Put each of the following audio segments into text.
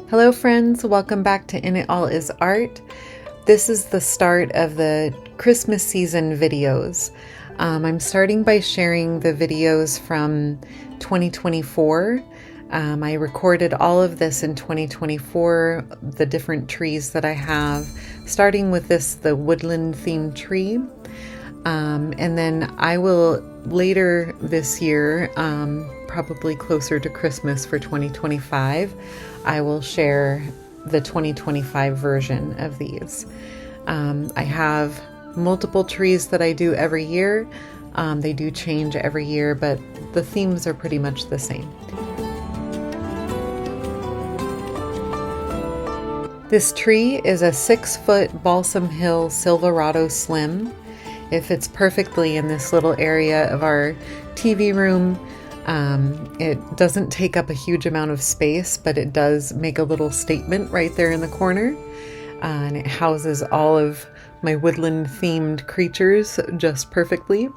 Hello friends, welcome back to In It All Is Art. This is the start of the Christmas season videos. I'm starting by sharing the videos from 2024. I recorded all of this in 2024, the different trees that I have, starting with the woodland themed tree. And then I will later this year, probably closer to Christmas for 2025, I will share the 2025 version of these. I have multiple trees that I do every year. They do change every year, but the themes are pretty much the same. This tree is a 6-foot Balsam Hill Silverado Slim. It fits perfectly in this little area of our TV room. It doesn't take up a huge amount of space, but it does make a little statement right there in the corner. And it houses all of my woodland themed creatures just perfectly.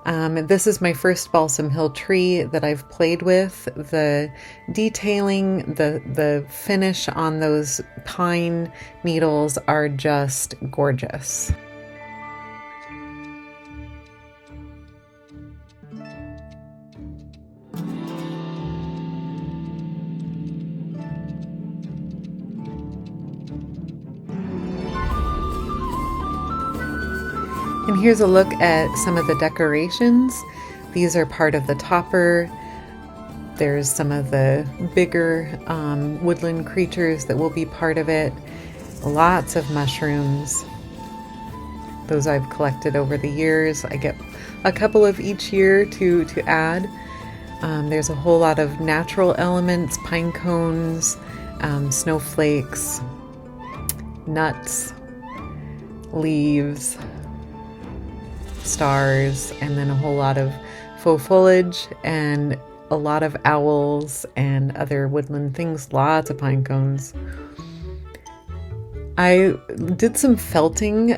This is my first Balsam Hill tree that I've played with. The detailing, the finish on those pine needles are just gorgeous. And here's a look at some of the decorations. These are part of the topper. There's some of the bigger woodland creatures that will be part of it. Lots of mushrooms. Those I've collected over the years. I get a couple of each year to add. There's a whole lot of natural elements, pine cones, snowflakes, nuts, leaves, stars, and then a whole lot of faux foliage and a lot of owls and other woodland things, lots of pine cones. I did some felting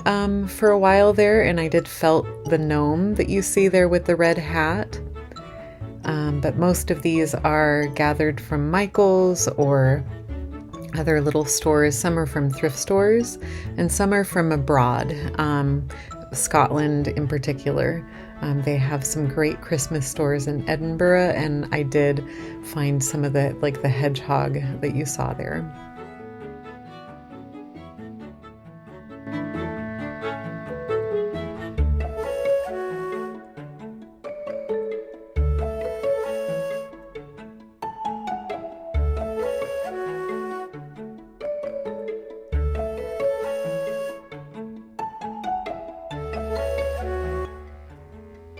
for a while there, and I did felt the gnome that you see there with the red hat. But most of these are gathered from Michael's or other little stores. Some are from thrift stores and some are from abroad. Scotland in particular. They have some great Christmas stores in Edinburgh, and I did find some of the hedgehog that you saw there.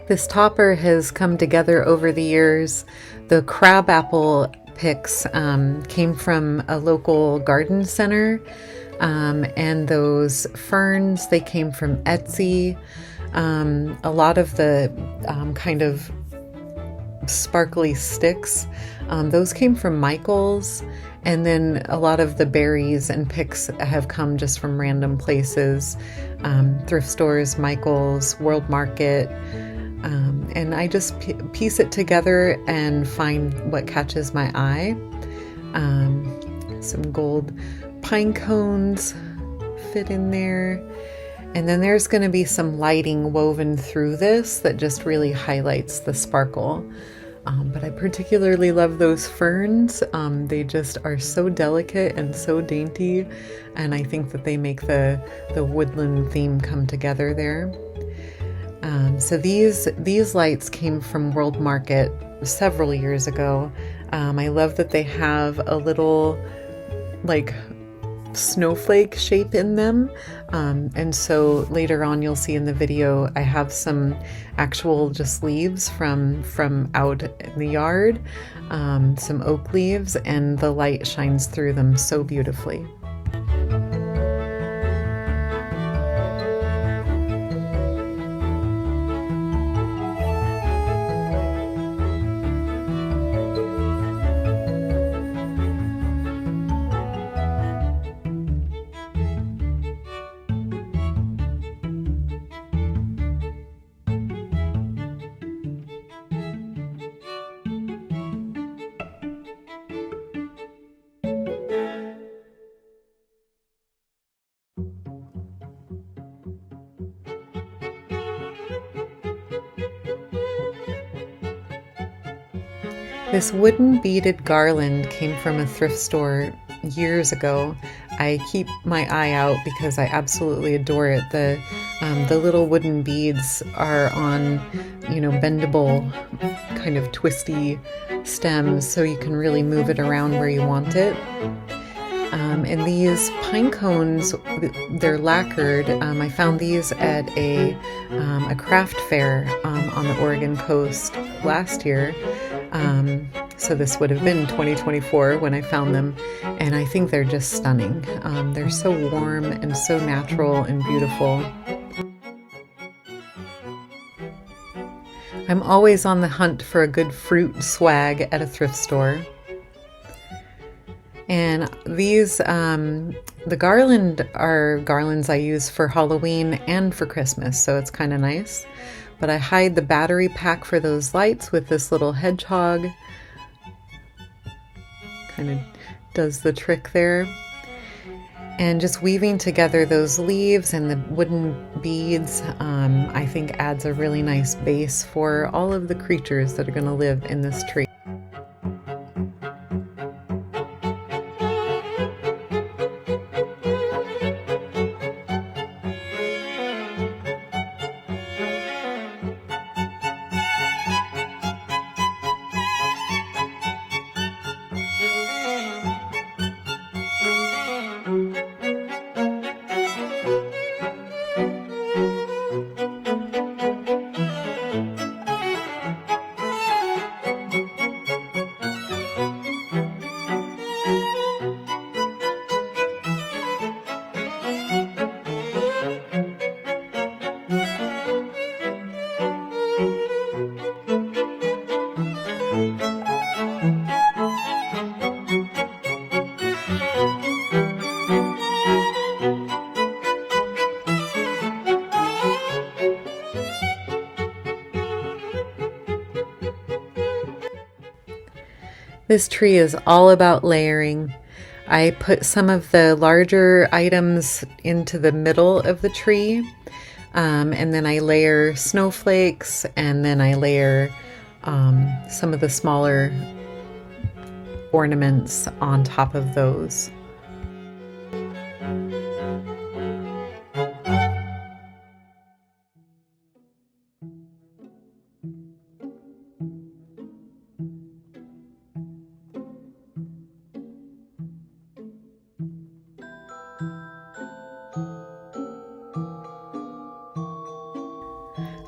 This topper has come together over the years. The crabapple picks came from a local garden center, and those ferns, they came from Etsy. A lot of the kind of sparkly sticks, those came from Michael's, and then a lot of the berries and picks have come just from random places, thrift stores, Michael's, World Market. And I just piece it together and find what catches my eye. Some gold pine cones fit in there. And then there's going to be some lighting woven through this that just really highlights the sparkle. But I particularly love those ferns. They just are so delicate and so dainty. And I think that they make the woodland theme come together there. So these lights came from World Market several years ago. I love that they have a little snowflake shape in them. And so later on you'll see in the video I have some actual just leaves from out in the yard, some oak leaves, and the light shines through them so beautifully. This wooden beaded garland came from a thrift store years ago. I keep my eye out because I absolutely adore it. The little wooden beads are on, bendable, kind of twisty stems, so you can really move it around where you want it. And these pine cones, they're lacquered. I found these at a craft fair on the Oregon coast last year. So this would have been 2024 when I found them, and I think they're just stunning. They're so warm and so natural and beautiful. I'm always on the hunt for a good fruit swag at a thrift store. And these, the garland are garlands I use for Halloween and for Christmas, so it's kind of nice. But I hide the battery pack for those lights with this little hedgehog. Kind of does the trick there. And just weaving together those leaves and the wooden beads, I think adds a really nice base for all of the creatures that are going to live in this tree. This tree is all about layering. I put some of the larger items into the middle of the tree, and then I layer snowflakes, and then I layer some of the smaller ornaments on top of those.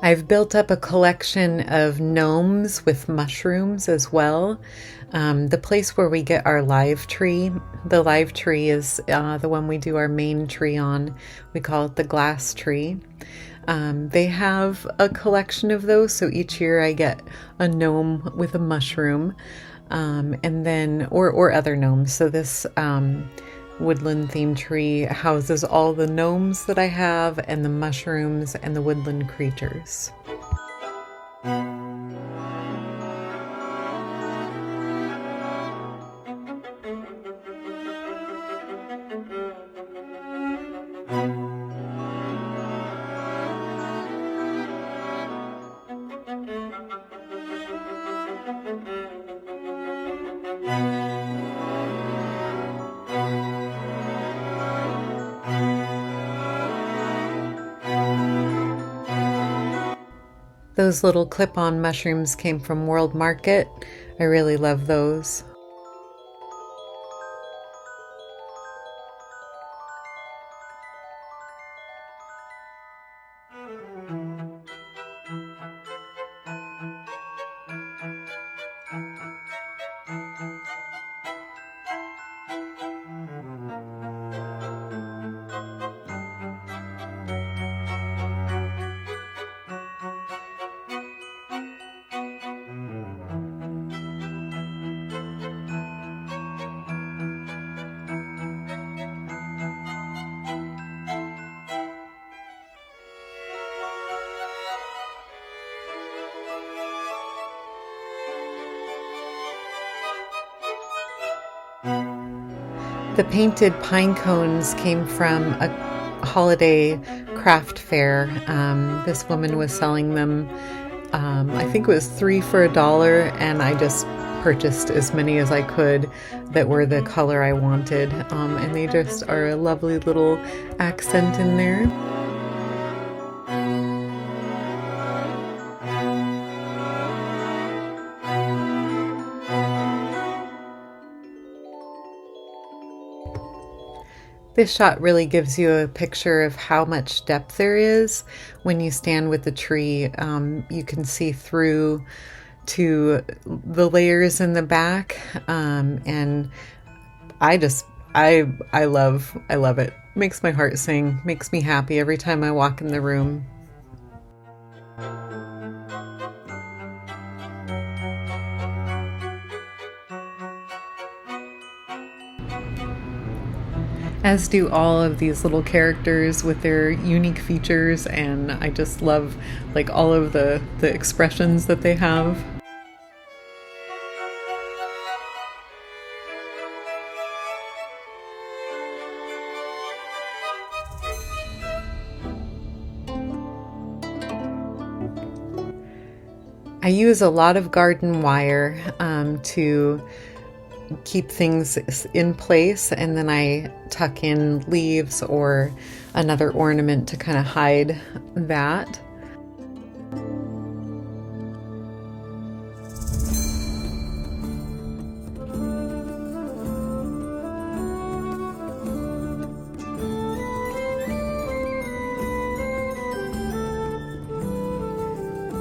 I've built up a collection of gnomes with mushrooms as well. The place where we get our live tree, the live tree is the one we do our main tree on. We call it the glass tree. They have a collection of those, so each year I get a gnome with a mushroom, and then or other gnomes. So this woodland themed tree houses all the gnomes that I have and the mushrooms and the woodland creatures. Those little clip-on mushrooms came from World Market. I really love those. The painted pine cones came from a holiday craft fair. This woman was selling them, I think it was 3 for $1, and I just purchased as many as I could that were the color I wanted, and they just are a lovely little accent in there. This shot really gives you a picture of how much depth there is when you stand with the tree. You can see through to the layers in the back, and I love it. Makes my heart sing, makes me happy every time I walk in the room. As do all of these little characters with their unique features, and I just love like all of the expressions that they have. I use a lot of garden wire to keep things in place, and then I tuck in leaves or another ornament to kind of hide that.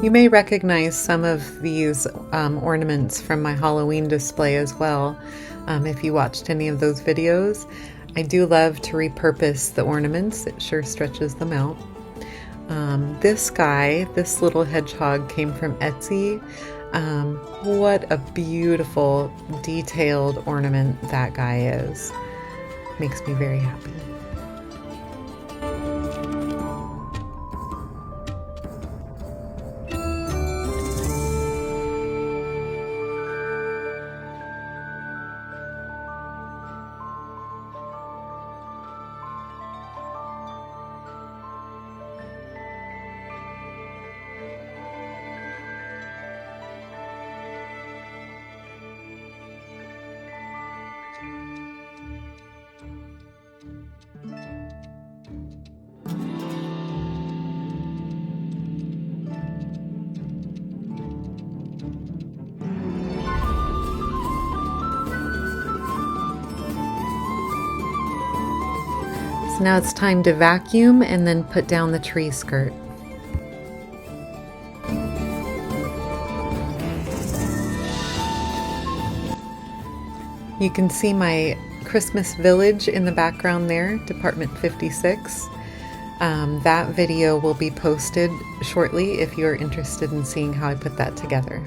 You may recognize some of these ornaments from my Halloween display as well, if you watched any of those videos. I do love to repurpose the ornaments. It sure stretches them out. This guy, this little hedgehog, came from Etsy. What a beautiful, detailed ornament that guy is. Makes me very happy. So now it's time to vacuum and then put down the tree skirt. You can see my Christmas village in the background there, Department 56. That video will be posted shortly if you're interested in seeing how I put that together.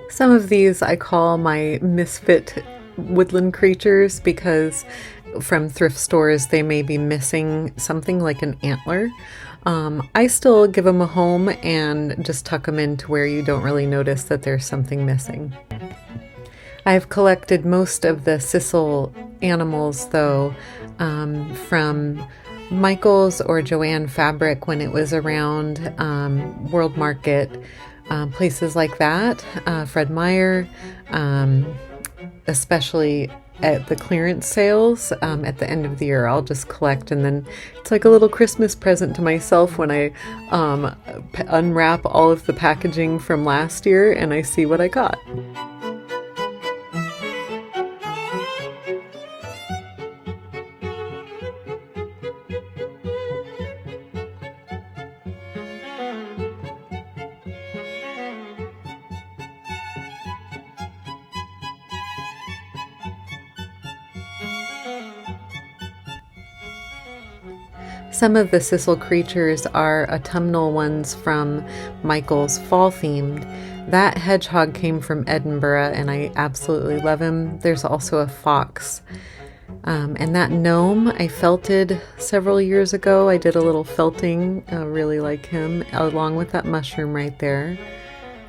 Some of these I call my misfit woodland creatures because from thrift stores they may be missing something like an antler. I still give them a home and just tuck them into where you don't really notice that there's something missing. I've collected most of the sisal animals though from Michael's or Joanne Fabric when it was around World Market, places like that, Fred Meyer, especially at the clearance sales at the end of the year. I'll just collect, and then it's like a little Christmas present to myself when I unwrap all of the packaging from last year and I see what I got. Some of the sisal creatures are autumnal ones from Michael's fall themed. That hedgehog came from Edinburgh and I absolutely love him. There's also a fox. And that gnome I felted several years ago. I did a little felting, I really like him, along with that mushroom right there.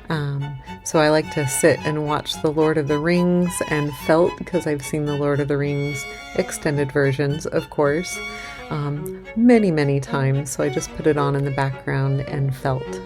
So I like to sit and watch The Lord of the Rings and felt, because I've seen The Lord of the Rings extended versions, of course, many, many times. So I just put it on in the background and felt.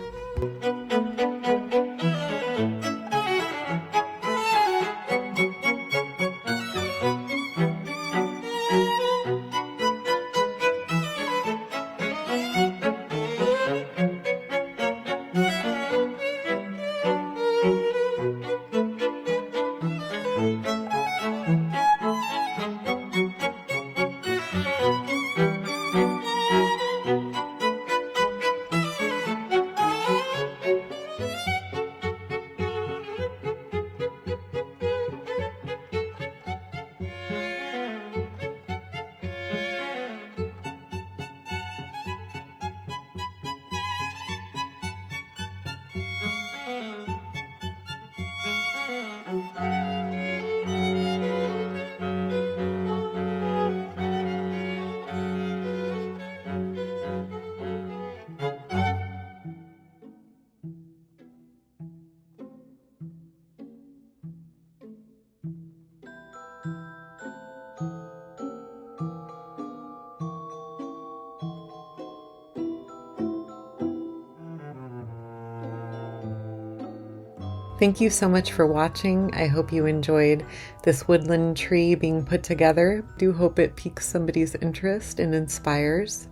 Thank you so much for watching. I hope you enjoyed this woodland tree being put together. I do hope it piques somebody's interest and inspires.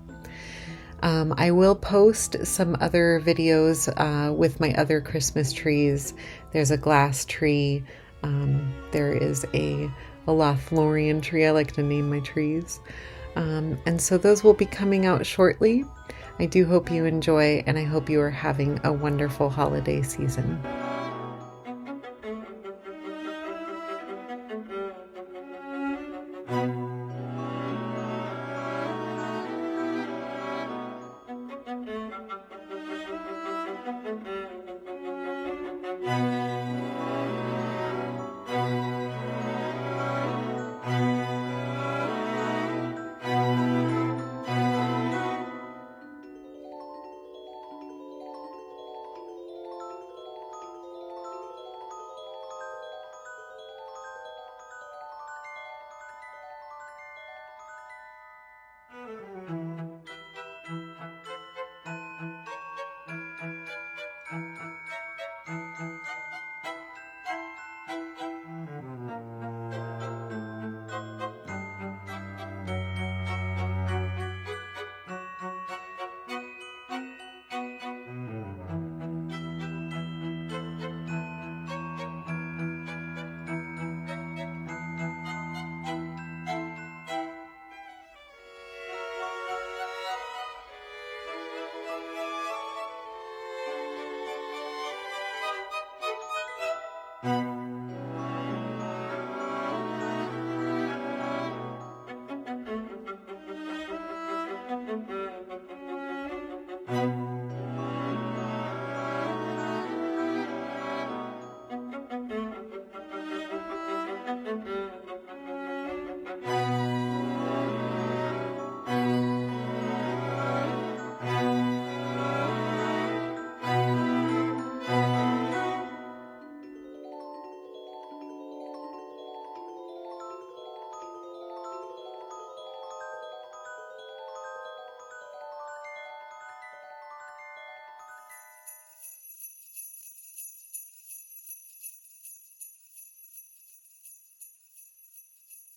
I will post some other videos with my other Christmas trees. There's a glass tree. There is a Lothlorien tree. I like to name my trees. And so those will be coming out shortly. I do hope you enjoy, and I hope you are having a wonderful holiday season.